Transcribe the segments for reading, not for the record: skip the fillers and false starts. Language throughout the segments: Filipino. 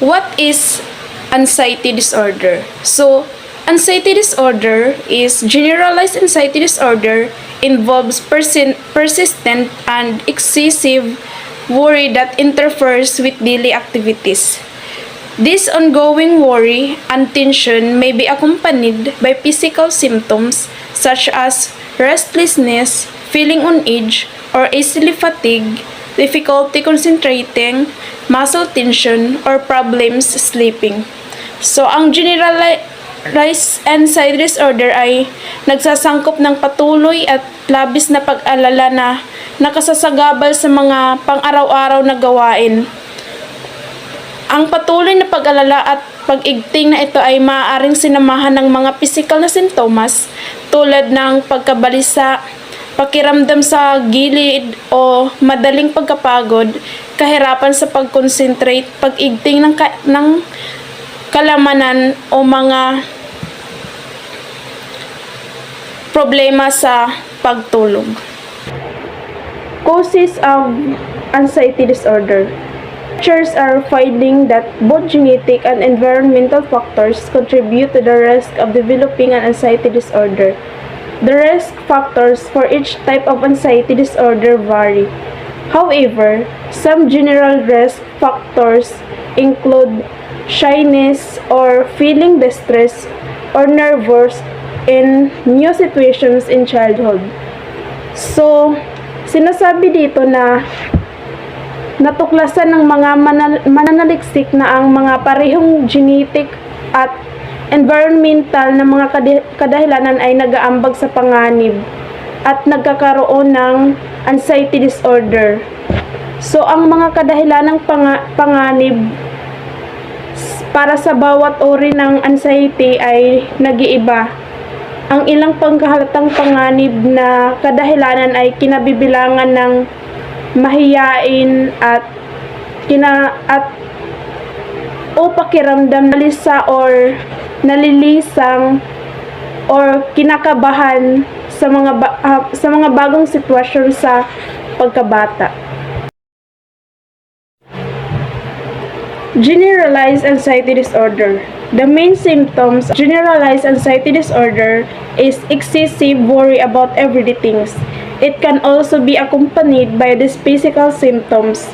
What is anxiety disorder? So, anxiety disorder is generalized anxiety disorder involves persistent and excessive worry that interferes with daily activities. This ongoing worry and tension may be accompanied by physical symptoms such as restlessness, feeling on edge, or easily fatigue, difficulty concentrating, muscle tension, or problems sleeping. So, ang generalized anxiety disorder ay nagsasangkop ng patuloy at labis na pag-alala na nakasasagabal sa mga pang-araw-araw na gawain. Ang patuloy na pag-alala at pag-igting na ito ay maaaring sinamahan ng mga pisikal na sintomas tulad ng pagkabalisa, pakiramdam sa gilid o madaling pagkapagod, kahirapan sa pag-concentrate, pag-igting ng kalamanan o mga problema sa pagtulog. Causes of anxiety disorder. Researchers are finding that both genetic and environmental factors contribute to the risk of developing an anxiety disorder. The risk factors for each type of anxiety disorder vary. However, some general risk factors include shyness or feeling distressed or nervous in new situations in childhood. So, sinasabi dito na natuklasan ng mga mananaliksik na ang mga parehong genetic at environmental na mga kadahilanan ay nag-aambag sa panganib at nagkakaroon ng anxiety disorder. So, ang mga kadahilanang panganib para sa bawat uri ng anxiety ay nag-iiba. Ang ilang pangkahalatang panganib na kadahilanan ay kinabibilangan ng mahiyain at pakiramdam nalisa or nalilisang or kinakabahan sa mga bagong sitwasyon sa pagkabata. Generalized anxiety disorder. The main symptoms of generalized anxiety disorder is excessive worry about everyday things. It can also be accompanied by these physical symptoms.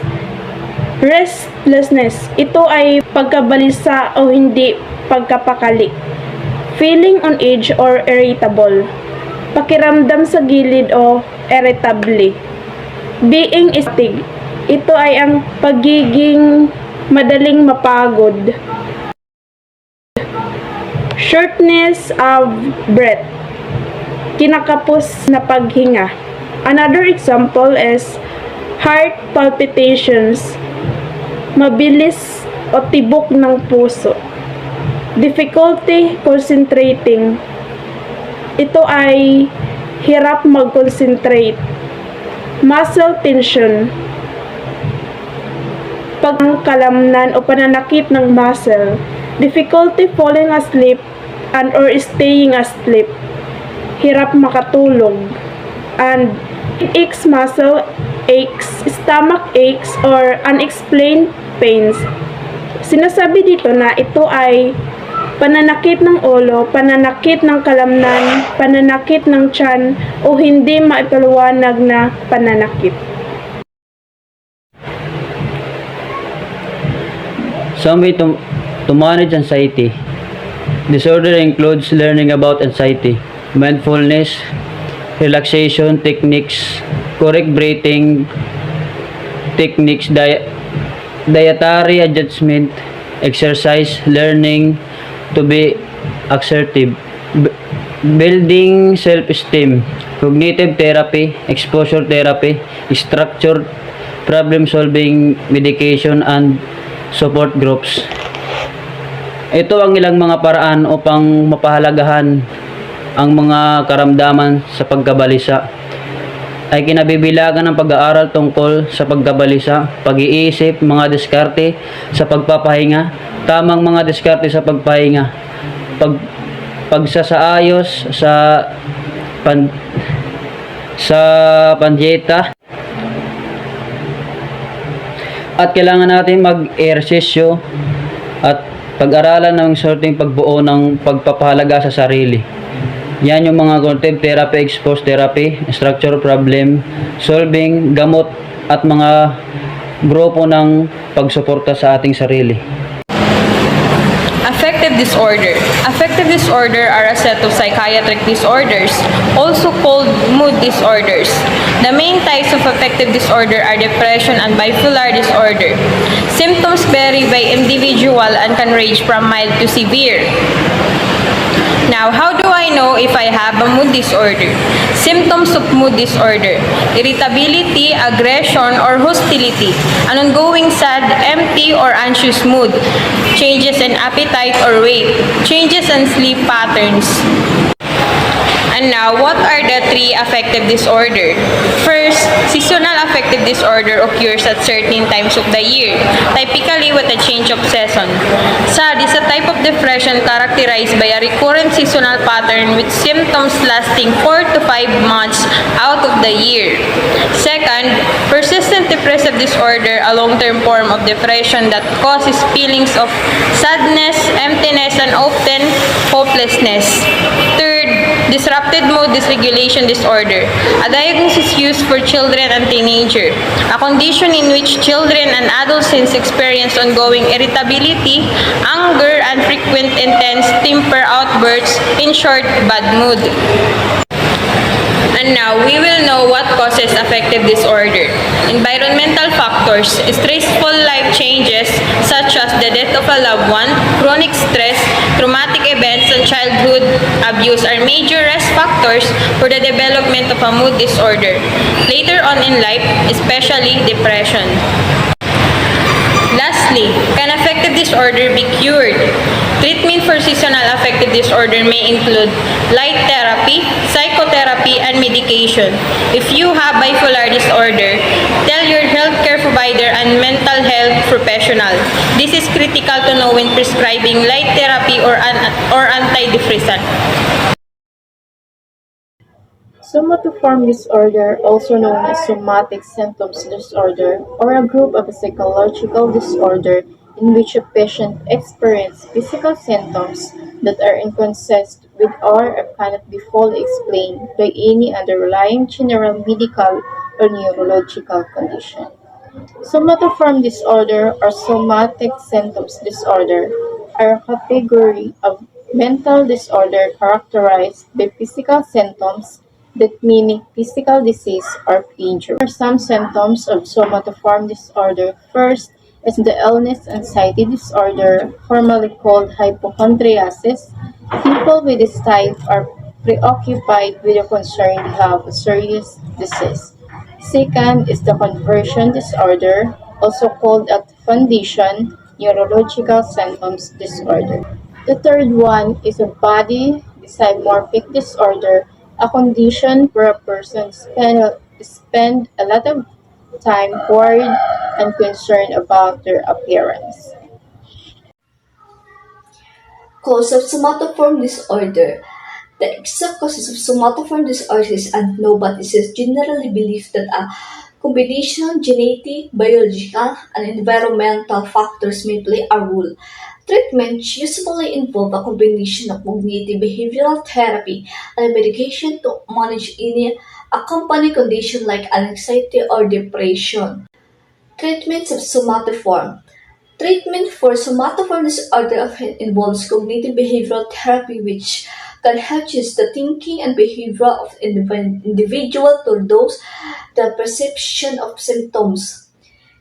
Restlessness. Ito ay pagkabalisa o hindi pagkapakali. Feeling on edge or irritable. Pakiramdam sa gilid o irritable. Being fatigued. Ito ay ang pagiging madaling mapagod. Shortness of breath. Kinakapos na paghinga. Another example is heart palpitations. Mabilis o tibok ng puso. Difficulty concentrating. Ito ay hirap mag-concentrate. Muscle tension. Pagkalamnan o pananakit ng muscle. Difficulty falling asleep and or staying asleep. Hirap makatulog. And aches, muscle aches, stomach aches, or unexplained pains. Sinasabi dito na ito ay pananakit ng ulo, pananakit ng kalamnan, pananakit ng tiyan, o hindi maipaliwanag na pananakit. Some way to manage anxiety. Disorder includes learning about anxiety, mindfulness, relaxation techniques, correct breathing techniques, dietary adjustment, exercise, learning to be assertive, building self-esteem, cognitive therapy, exposure therapy, structured problem solving, medication, and support groups. Ito ang ilang mga paraan upang mapahalagahan ang mga karamdaman sa pagkabalisa. Ay kinabibilangan ng pag-aaral tungkol sa pagkabalisa, pag-iisip, mga diskarte sa pagpapahinga, tamang mga diskarte sa pagpahinga, pagsasaayos sa pandieta, at kailangan natin mag-ehersisyo at pag-aralan ng sorting pagbuo ng pagpapahalaga sa sarili. Yan yung mga cognitive therapy, exposed therapy, structure problem, solving, gamot, at mga grupo ng pagsuporta sa ating sarili. Affective disorder. Affective disorder are a set of psychiatric disorders, also called mood disorders. The main types of affective disorder are depression and bipolar disorder. Symptoms vary by individual and can range from mild to severe. Now, how do I know if I have a mood disorder? Symptoms of mood disorder: irritability, aggression, or hostility, an ongoing sad, empty, or anxious mood, changes in appetite or weight, changes in sleep patterns. And now, what are the three affective disorder? First, seasonal affective disorder occurs at certain times of the year, typically with a change of season. SAD is a type of depression characterized by a recurrent seasonal pattern with symptoms lasting 4 to 5 months out of the year. Second, persistent depressive disorder, a long-term form of depression that causes feelings of sadness, emptiness, and often hopelessness. Third, disrupted mood dysregulation disorder, a diagnosis used for children and teenagers, a condition in which children and adolescents experience ongoing irritability, anger, and frequent intense temper outbursts, in short, bad mood. And now, we will know what causes affective disorder. Environmental factors, stressful life changes such as the death of a loved one, chronic stress, traumatic events, and childhood abuse are major risk factors for the development of a mood disorder. Later on in life, especially depression. Lastly, can affective disorder be cured? Treatment for seasonal affective disorder may include light therapy, psychotherapy, and medication. If you have bipolar disorder, tell your healthcare provider and mental health professional. This is critical to know when prescribing light therapy or antidepressant. Somatoform disorder, also known as somatic symptoms disorder, or a group of psychological disorder in which a patient experiences physical symptoms that are inconsistent with or cannot be fully explained by any underlying general medical or neurological condition. Somatoform disorder or somatic symptoms disorder are a category of mental disorder characterized by physical symptoms that mimic physical disease or injury. There are some symptoms of somatoform disorder. First is the illness anxiety disorder, formerly called hypochondriasis. People with this type are preoccupied with the concern they have a serious disease. Second is the conversion disorder, also called a condition, neurological symptoms disorder. The third one is a body dysmorphic disorder, a condition where a person spend a lot of time worried and concerned about their appearance. Cause of somatoform disorder. The exact causes of somatoform disorder is unknown, but it is generally believed that a combination of genetic, biological, and environmental factors may play a role. Treatments usually involve a combination of cognitive behavioral therapy and medication to manage any accompanying condition like anxiety or depression. Treatments of somatoform. Treatment for somatoform disorder often involves cognitive behavioral therapy, which can help change the thinking and behavior of individual to those the perception of symptoms.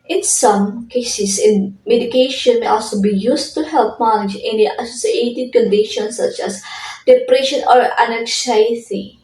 In some cases, medication may also be used to help manage any associated conditions such as depression or anxiety.